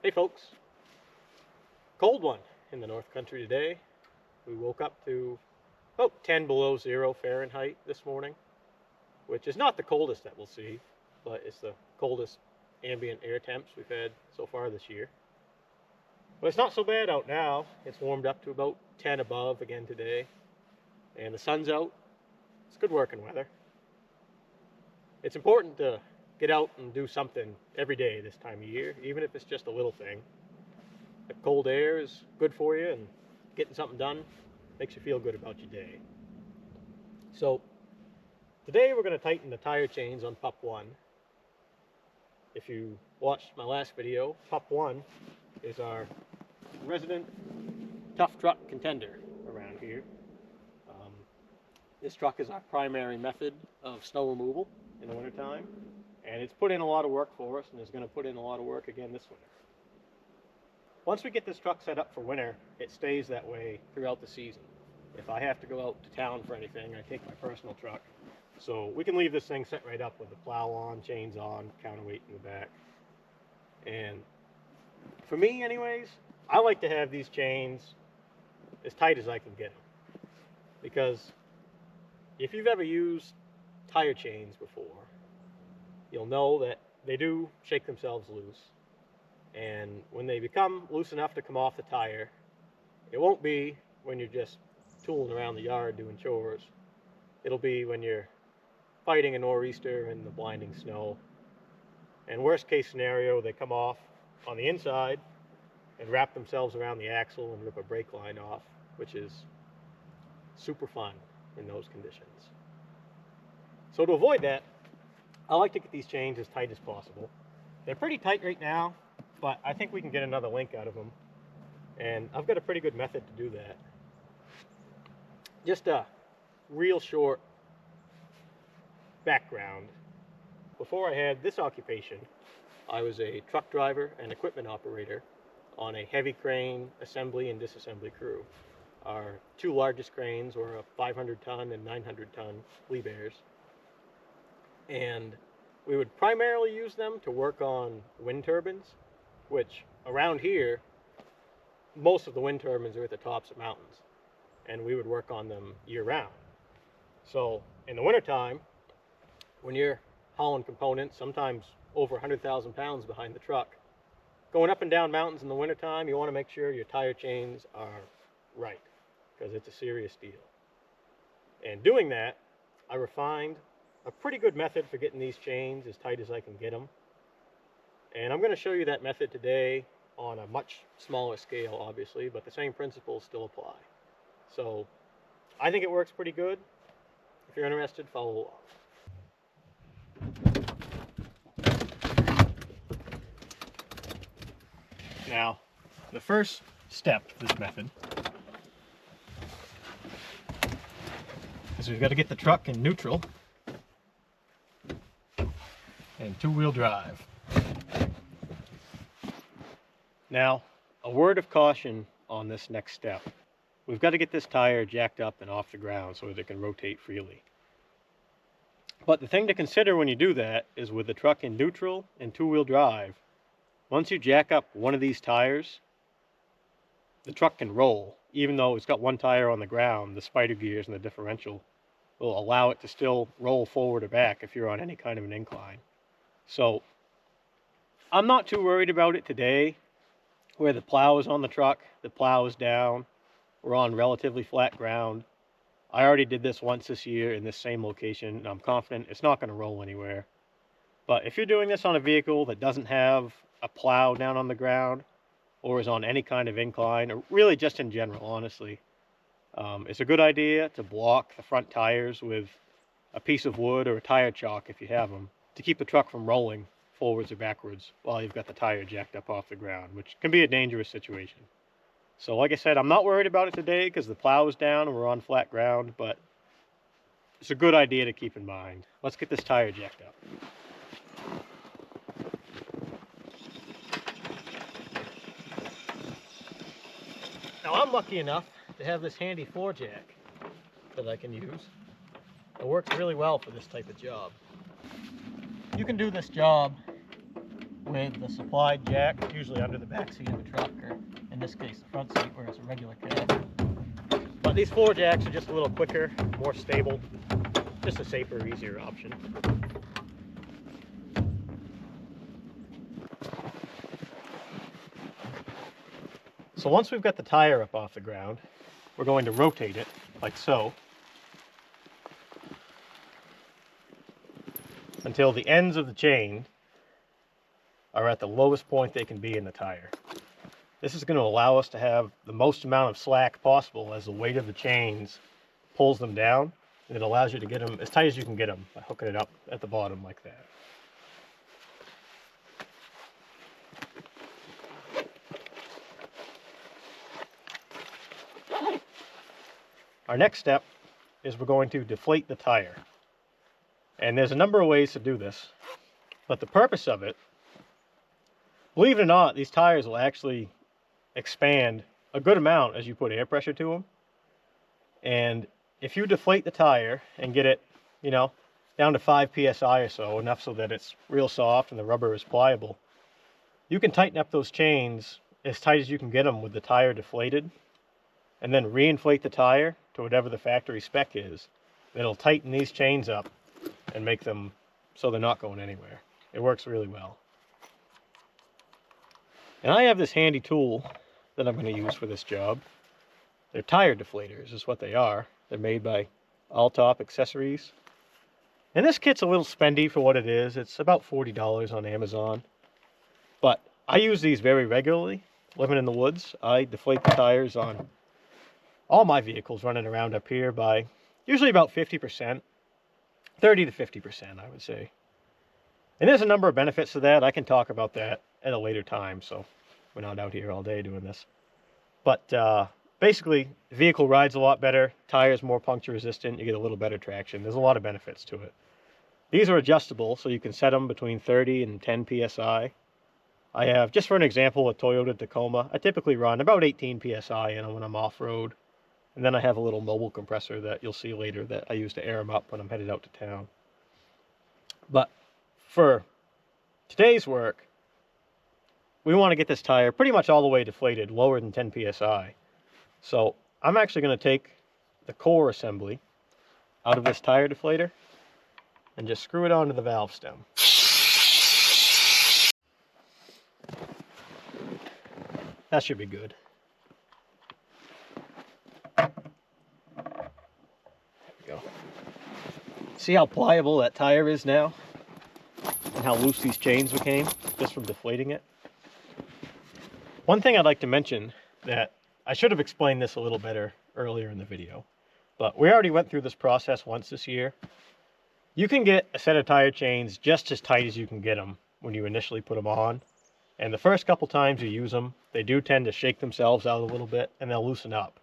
Hey folks, cold one in the North Country today. We woke up to about 10 below zero Fahrenheit this morning, which is not the coldest that we'll see, but it's the coldest ambient air temps we've had so far this year. But it's not so bad out now. It's warmed up to about 10 above again today, and the sun's out. It's good working weather. It's important to get out and do something every day this time of year, even if it's just a little thing. The cold air is good for you, and getting something done makes you feel good about your day. So today we're going to tighten the tire chains on Pup 1. If you watched my last video, Pup 1 is our resident tough truck contender around here. This truck is our primary method of snow removal in the wintertime, and it's put in a lot of work for us and is going to put in a lot of work again this winter. Once we get this truck set up for winter, it stays that way throughout the season. If I have to go out to town for anything, I take my personal truck. So we can leave this thing set right up with the plow on, chains on, counterweight in the back. And for me anyways, I like to have these chains as tight as I can get them. Because if you've ever used tire chains before, you'll know that they do shake themselves loose. And when they become loose enough to come off the tire, it won't be when you're just tooling around the yard doing chores. It'll be when you're fighting a nor'easter in the blinding snow. And worst case scenario, they come off on the inside and wrap themselves around the axle and rip a brake line off, which is super fun in those conditions. So to avoid that, I like to get these chains as tight as possible. They're pretty tight right now, but I think we can get another link out of them. And I've got a pretty good method to do that. Just a real short background. Before I had this occupation, I was a truck driver and equipment operator on a heavy crane assembly and disassembly crew. Our two largest cranes were a 500-ton and 900-ton Liebherrs. And we would primarily use them to work on wind turbines, which around here, most of the wind turbines are at the tops of mountains, and we would work on them year-round. So in the wintertime, when you're hauling components, sometimes over 100,000 pounds behind the truck, going up and down mountains in the wintertime, you want to make sure your tire chains are right, because it's a serious deal. And doing that, I refined a pretty good method for getting these chains as tight as I can get them. And I'm going to show you that method today on a much smaller scale, obviously, but the same principles still apply. So I think it works pretty good. If you're interested, follow along. Now, the first step to this method is we've got to get the truck in neutral and two-wheel drive. Now, a word of caution on this next step. We've got to get this tire jacked up and off the ground so that it can rotate freely. But the thing to consider when you do that is with the truck in neutral and two-wheel drive, once you jack up one of these tires, the truck can roll. Even though it's got one tire on the ground, the spider gears and the differential will allow it to still roll forward or back if you're on any kind of an incline. So I'm not too worried about it today, where the plow is on the truck, the plow is down, we're on relatively flat ground. I already did this once this year in this same location, and I'm confident it's not going to roll anywhere. But if you're doing this on a vehicle that doesn't have a plow down on the ground, or is on any kind of incline, or really just in general, honestly, it's a good idea to block the front tires with a piece of wood or a tire chalk if you have them, to keep the truck from rolling forwards or backwards while you've got the tire jacked up off the ground, which can be a dangerous situation. So like I said, I'm not worried about it today because the plow is down and we're on flat ground, but it's a good idea to keep in mind. Let's get this tire jacked up. Now I'm lucky enough to have this handy floor jack that I can use. It works really well for this type of job. You can do this job with the supplied jack, usually under the back seat of the truck, or in this case the front seat where it's a regular cab. But these floor jacks are just a little quicker, more stable, just a safer, easier option. So once we've got the tire up off the ground, we're going to rotate it like so until the ends of the chain are at the lowest point they can be in the tire. This is going to allow us to have the most amount of slack possible as the weight of the chains pulls them down, and it allows you to get them as tight as you can get them by hooking it up at the bottom like that. Our next step is we're going to deflate the tire. And there's a number of ways to do this, but the purpose of it, believe it or not, these tires will actually expand a good amount as you put air pressure to them. And if you deflate the tire and get it, you know, down to 5 psi or so, enough so that it's real soft and the rubber is pliable, you can tighten up those chains as tight as you can get them with the tire deflated, and then reinflate the tire to whatever the factory spec is. It'll tighten these chains up and make them so they're not going anywhere. It works really well. And I have this handy tool that I'm going to use for this job. They're tire deflators is what they are. They're made by All Top Accessories. And this kit's a little spendy for what it is. It's about $40 on Amazon. But I use these very regularly. Living in the woods, I deflate the tires on all my vehicles running around up here by usually about 50%, 30 to 50%, I would say. And there's a number of benefits to that. I can talk about that at a later time, so we're not out here all day doing this. But basically, the vehicle rides a lot better, tires more puncture resistant, you get a little better traction. There's a lot of benefits to it. These are adjustable, so you can set them between 30 and 10 psi. I have, just for an example, a Toyota Tacoma. I typically run about 18 psi in them when I'm off-road. And then I have a little mobile compressor that you'll see later that I use to air them up when I'm headed out to town. But for today's work, we want to get this tire pretty much all the way deflated, lower than 10 psi. So I'm actually going to take the core assembly out of this tire deflator and just screw it onto the valve stem. That should be good. See how pliable that tire is now? And how loose these chains became just from deflating it? One thing I'd like to mention that I should have explained this a little better earlier in the video, but we already went through this process once this year. You can get a set of tire chains just as tight as you can get them when you initially put them on. And the first couple times you use them, they do tend to shake themselves out a little bit and they'll loosen up.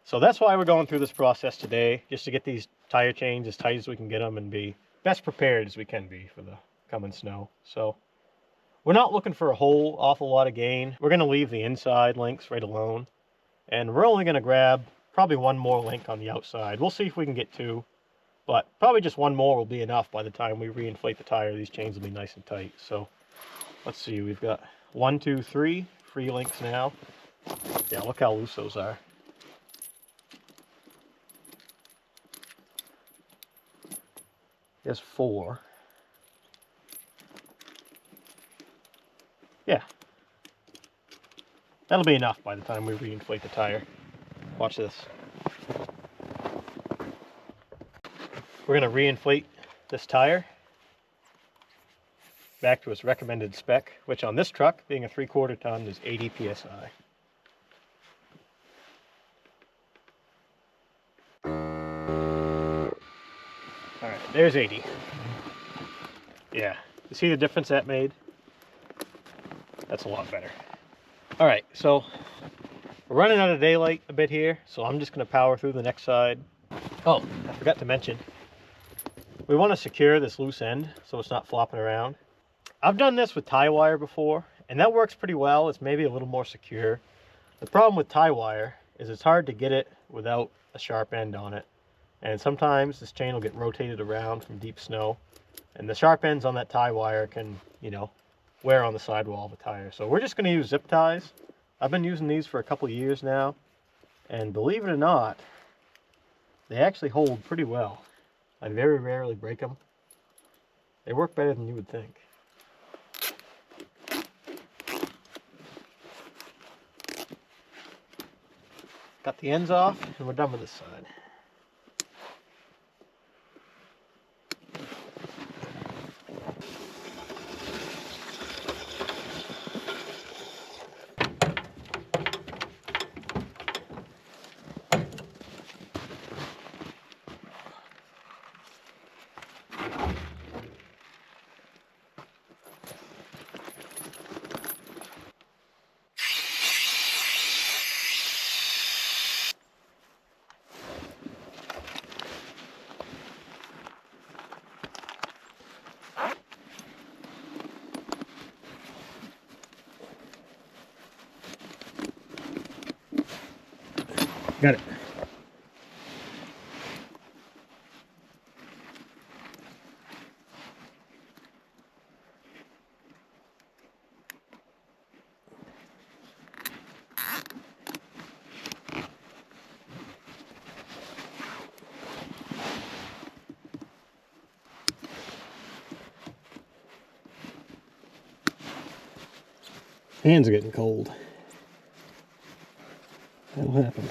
So that's why we're going through this process today, just to get these tire chains as tight as we can get them and be best prepared as we can be for the coming snow. So we're not looking for a whole awful lot of gain. We're going to leave the inside links right alone. And we're only going to grab probably one more link on the outside. We'll see if we can get two, but probably just one more will be enough by the time we reinflate the tire. These chains will be nice and tight. So let's see, we've got 1, 2, 3 free links now. Yeah, look how loose those are. There's 4. Yeah. That'll be enough by the time we reinflate the tire. Watch this. We're going to reinflate this tire back to its recommended spec, which on this truck, being a 3/4 ton, is 80 psi. Alright, there's 80. Yeah, you see the difference that made? That's a lot better. Alright, so we're running out of daylight a bit here, so I'm just going to power through the next side. Oh, I forgot to mention, we want to secure this loose end so it's not flopping around. I've done this with tie wire before, and that works pretty well. It's maybe a little more secure. The problem with tie wire is it's hard to get it without a sharp end on it. And sometimes this chain will get rotated around from deep snow, and the sharp ends on that tie wire can, you know, wear on the sidewall of the tire. So we're just going to use zip ties. I've been using these for a couple years now, and believe it or not, they actually hold pretty well. I very rarely break them. They work better than you would think. Got the ends off, and we're done with this side. Got it. Hands are getting cold. That'll happen.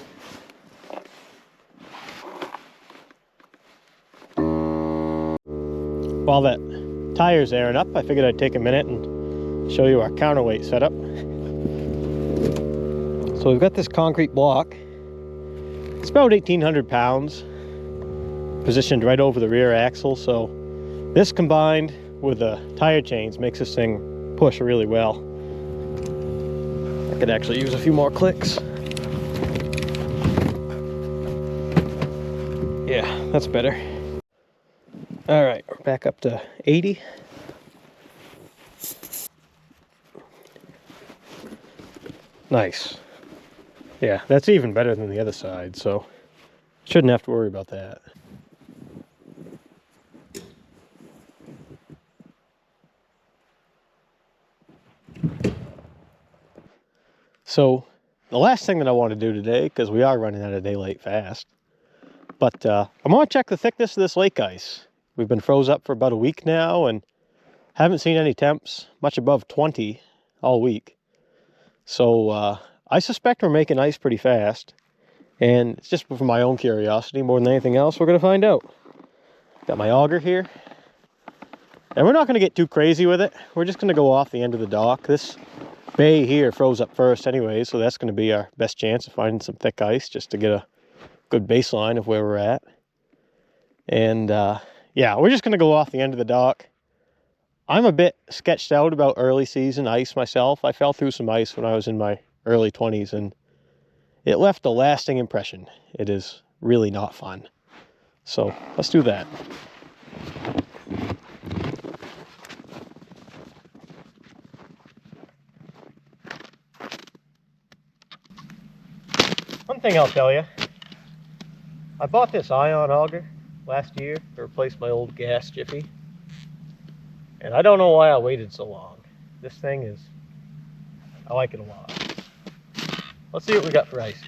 While that tire's airing up, I figured I'd take a minute and show you our counterweight setup. So we've got this concrete block. It's about 1,800 pounds, positioned right over the rear axle. So this combined with the tire chains makes this thing push really well. I could actually use a few more clicks. Yeah, that's better. All right, we're back up to 80. Nice. Yeah, that's even better than the other side, so shouldn't have to worry about that. So the last thing that I want to do today, because we are running out of daylight fast, but I'm going to check the thickness of this lake ice. We've been froze up for about a week now and haven't seen any temps much above 20 all week. So I suspect we're making ice pretty fast, and it's just for my own curiosity more than anything else. We're going to find out. Got my auger here, and we're not going to get too crazy with it. We're just going to go off the end of the dock. This bay here froze up first anyway, so that's going to be our best chance of finding some thick ice just to get a good baseline of where we're at. And yeah, we're just going to go off the end of the dock. I'm a bit sketched out about early season ice myself. I fell through some ice when I was in my early 20s, and it left a lasting impression. It is really not fun. So let's do that. One thing I'll tell you, I bought this ion auger last year to replace my old gas jiffy, and I don't know why I waited so long. This thing is, I like it a lot. Let's see what we got for ice.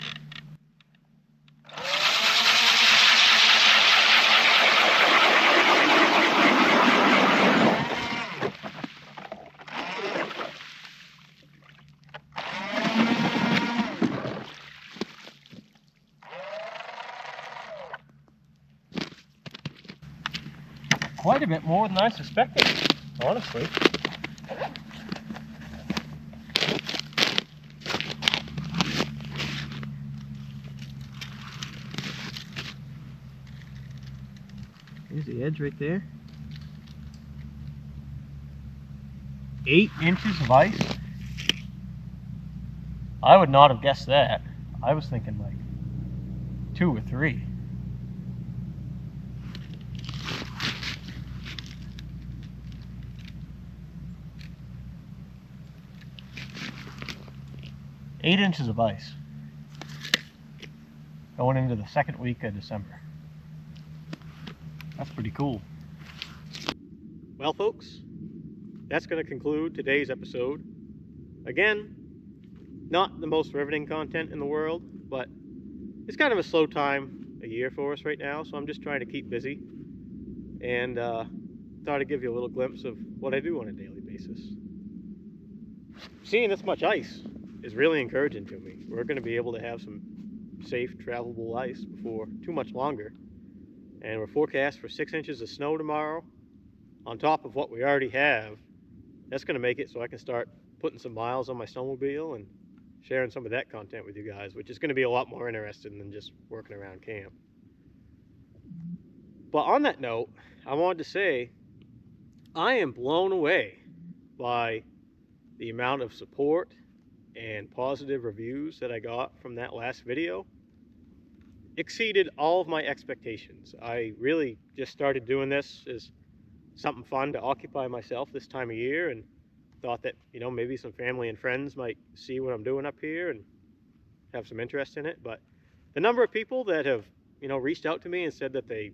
Quite a bit more than I suspected, honestly. Here's the edge right there. 8 inches of ice. I would not have guessed that. I was thinking like 2 or 3. Eight inches of ice going into the second week of December. That's pretty cool. Well, folks, that's going to conclude today's episode. Again, not the most riveting content in the world, but it's kind of a slow time of year for us right now, so I'm just trying to keep busy. And thought I'd give you a little glimpse of what I do on a daily basis. Seeing this much ice is really encouraging to me. We're going to be able to have some safe, travelable ice before too much longer. And we're forecast for 6 inches of snow tomorrow on top of what we already have. That's going to make it so I can start putting some miles on my snowmobile and sharing some of that content with you guys, which is going to be a lot more interesting than just working around camp. But on that note, I wanted to say I am blown away by the amount of support and positive reviews that I got from that last video. Exceeded all of my expectations. I really just started doing this as something fun to occupy myself this time of year, and thought that, you know, maybe some family and friends might see what I'm doing up here and have some interest in it. But the number of people that have, you know, reached out to me and said that they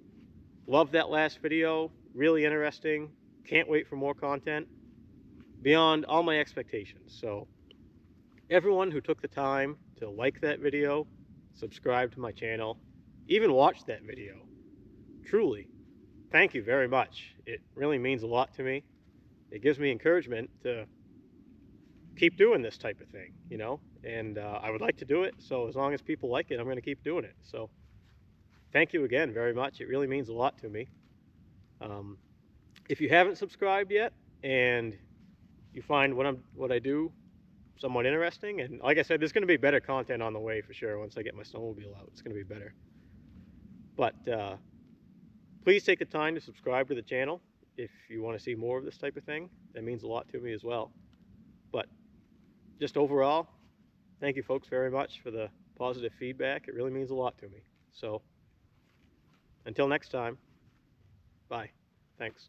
loved that last video, really interesting, can't wait for more content, beyond all my expectations. So everyone who took the time to like that video, subscribe to my channel, even watch that video, truly, thank you very much. It really means a lot to me. It gives me encouragement to keep doing this type of thing, you know, and I would like to do it. So as long as people like it, I'm going to keep doing it. So thank you again very much. It really means a lot to me. If you haven't subscribed yet and you find what I do somewhat interesting, and like I said, there's going to be better content on the way for sure. Once I get my snowmobile out, it's going to be better. But please take the time to subscribe to the channel if you want to see more of this type of thing. That means a lot to me as well. But just overall, thank you folks very much for the positive feedback. It really means a lot to me. So until next time, bye. Thanks.